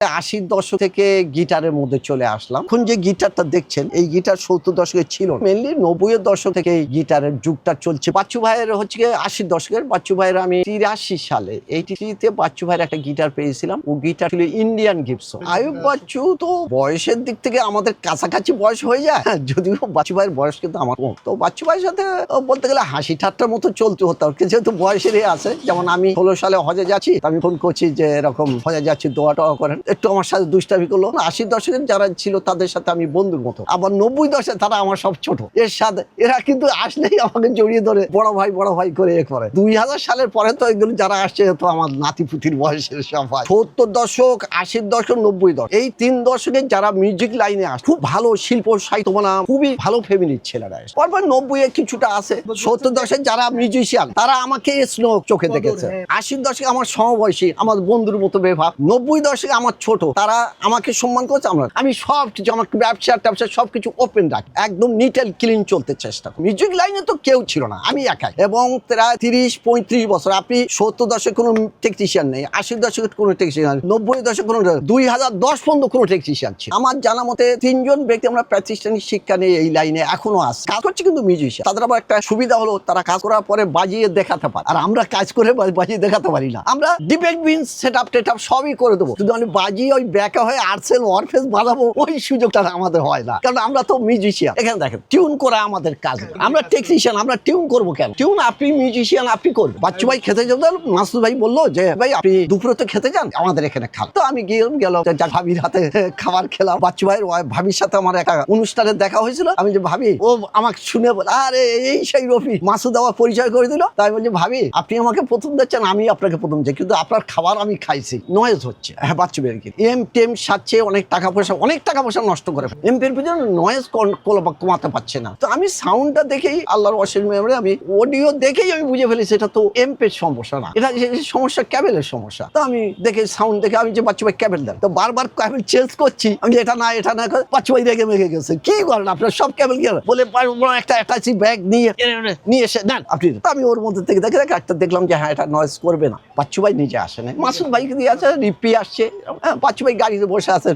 80 দশক থেকে গিটারের মধ্যে চলে আসলাম। এখন যে গিটারটা দেখছেন এই গিটার 70 দশকে ছিল, মেনলি 90 এর দশক থেকে এই গিটারের যুগটা চলছে। বাচ্চু ভাইয়ের হচ্ছে 80 দশকের, বাচ্চু ভাইয়ের আমি 83 সালে 83-তে বাচ্চু ভাইয়ের একটা গিটার পেয়েছিলাম। ও গিটার ছিল ইন্ডিয়ান গিবসন। আয়ুব বাচ্চু তো বয়সের দিক থেকে আমাদের কাছাকাছি বয়স হয়ে যায়, যদিও বাচ্চু ভাইয়ের বয়স কিন্তু আমার কম। তো বাচ্চু ভাইয়ের সাথে বলতে গেলে হাসি ঠাট্টার মতো চলতে হতো, যেহেতু বয়সেরই আছে। যেমন আমি 16 সালে হজে যাচ্ছি, আমি ফোন করছি যে এরকম হজে যাচ্ছি, দোয়া টোয়া করেন, একটু আমার সাথে দুষ্টামি করলো। 80 দশকের যারা ছিল তাদের সাথে আমি বন্ধুর মতো। আবার 90 দশকে তারা আমার সব ছোট, এর সাথে এরা কিন্তু আসলেই আমাকে জড়িয়ে ধরে বড় ভাই করে করে 2000 সালের পরে তো এগুলো যারা আসছে তো আমার নাতিপুতির বয়সের সব হয়। 70 দশক, 80 দশক, 90 দশক, এই 3 দশকে যারা মিউজিক লাইনে আসে, খুব ভালো শিল্প সাহিত্য মানে খুবই ভালো ফ্যামিলির ছেলেরা। পরপর 90 এ কিছুটা আছে। 70 দশকে যারা মিউজিশিয়ান তারা আমাকে স্নো চোখে দেখেছে। 80 দশকে আমার সমবয়সী, আমার বন্ধুর মতো ব্যবহার। 90 দশকে আমার ছোট, তারা আমাকে সম্মান করছে। আমি সব কিছু, আমার ব্যবসা সবকিছু ওপেন রাখি, একদম নিট এন্ড ক্লিন চলতে চেষ্টা করি। মিউজিক লাইনে তো কেউ ছিল না, আমি একাই। এবং প্রায় 30-35 বছর। আপনি 70 দশকে কোনো টেকনিশিয়ান নেই, 80 দশকে কোনো টেকনিশিয়ান, 90 দশকে কোনো, 2010 পর্যন্ত কোনো টেকনিশিয়ান ছিল। আমার জানা মতে 3 জন ব্যক্তি আমরা প্রাতিষ্ঠানিক শিক্ষা নিয়ে এই লাইনে এখনো আছে, কাজ করছে কিন্তু মিউজিশিয়ান। তাদের আবার একটা সুবিধা হলো তারা কাজ করার পরে বাজিয়ে দেখাতে পারে, আর আমরা কাজ করে বাজিয়ে দেখাতে পারি না। আমরা ডিবেট বিন সেটআপ টেটআপ সবই করে দেবো, কিন্তু আমি বাজিয়ে ওই ব্যাকা হয়ে আর্টসেল ওয়ারফেস বাজাবো ওই সুযোগটা আমাদের হয় না, কারণ আমরা তো মিউজিশিয়ান। এখানে দেখেন টিউন করা আমাদের কাজ, আমরা টেকনিশিয়ান, আমরা টিউন করবো কেন? টিউন আপনি মিউজিশিয়ান, আপনি করবেন। বাচ্চু ভাই খেতে যেতেন, মাসুদ ভাই বললো যে ভাই আপনি দুপুরে তো খেতে যান, আমাদের এখানে খান। তো আমি গেলাম ভাবির হাতে খাবার খেলাম। বাচ্চু ভাইয়ের ভাবির সাথে আমার একটা অনুষ্ঠানে দেখা হয়েছিল। আমি যে ভাবি, ও আমাকে শুনে বলে আরে এই সেই রফি। মাসুদ আমার পরিচয় করে দিল। তাই বলছি ভাবি আপনি আমাকে প্রথম দিচ্ছেন, আমি আপনাকে প্রথম দিচ্ছি, কিন্তু আপনার খাবার আমি খাইছি। নয়েজ হচ্ছে। হ্যাঁ, বাচ্চু ভাইয়ের কি টেম সাচ্ছে, অনেক টাকা পয়সা নষ্ট করে এমপির পিছনে নয়েজ কমাতে পারছে না। তো আমি সাউন্ডটা দেখেই, আল্লাহর অশেষ মেমরি, আমি অডিও দেখেই আমি বুঝে ফেলেছি এটা তো এমপের সমস্যা না, এটা সমস্যা ক্যাবেলের সমস্যা। তো আমি দেখে সাউন্ড দেখে আমি যে বাচ্চু ভাই ক্যাবেল দেন, তো বারবার ক্যাবেল চেঞ্জ করছি, আমি এটা না বাচ্চু ভাই রেগে মেগে গেছে। কি করেন আপনার সব ক্যাবেল গেল বলে একটা অ্যাটাচি ব্যাগ নিয়ে এসে নেন আপনি। আমি ওর মধ্যে থেকে দেখে একটা দেখলাম যে হ্যাঁ এটা নয়েজ করবে না। বাচ্চু ভাই নিজে আসে না, মাসুদ ভাইকে দিয়ে আছে, রিপি আসছে, বাচ্চু ভাই গাড়িতে বসে আছে,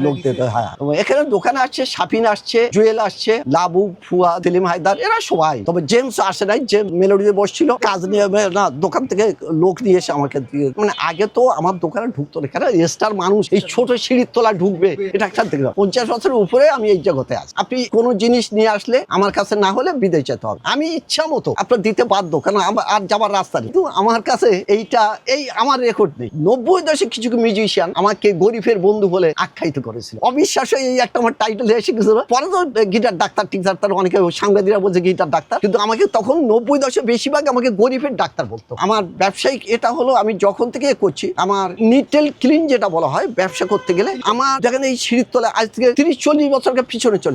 লোক দিতে। হ্যাঁ, এখানে দোকানে আসছে, সাফিন আসছে, জুয়েল আসছে, লাবু, ফুয়া, সেলিম হায়দার, এরা সবাই। তবে জেমস আসে নাই, যে মেলোডিতে বসছিল কাজ নিয়ে, না দোকান থেকে লোক নিয়ে এসে আমাকে দিয়ে, মানে আগে তো আমার দোকানে ঢুকতো না, কারণ স্টার মানুষ এই ছোট সিঁড়ির তলা ঢুকবে এটা একটা দেখলাম। 50 বছরের উপরে আমি এই জগতে আছি। আপনি কোনো জিনিস নিয়ে আসলে আমার কাছে না হলে বিদেশ যেতে হবে, আমি ইচ্ছা মতো আপনার দিতে বাধ্য, কারণ আর যাবার রাস্তা নেই। কিন্তু আমার কাছে এই আমার রেকর্ড নেই। 90 দশকে কিছু মিউজিশিয়ান আমাকে গরিবের বন্ধু বলে আখ্যায়িত করেছিল। অবিশ্বাস্য, এই একটা আমার টাইটেল এসে গেছিল। পরে তো গিটার ডাক্তার টিচার, তার অনেকে সাংবাদিকরা বলছে গিটার ডাক্তার, কিন্তু আমাকে তখন 90 দশকে বেশিরভাগ আমাকে গরিবের ডাক্তার বলতো। আমার ব্যবসায়িক এটা হলো, আমি যখন থেকে করছি আমার নিট এন্ড ক্লিন যেটা বলা হয়, ব্যবসা করতে গেলে আমার যেখানে এই সিঁড়ির তলায় আজ থেকে 30-40 বছরকে পিছনে চলে যাবে,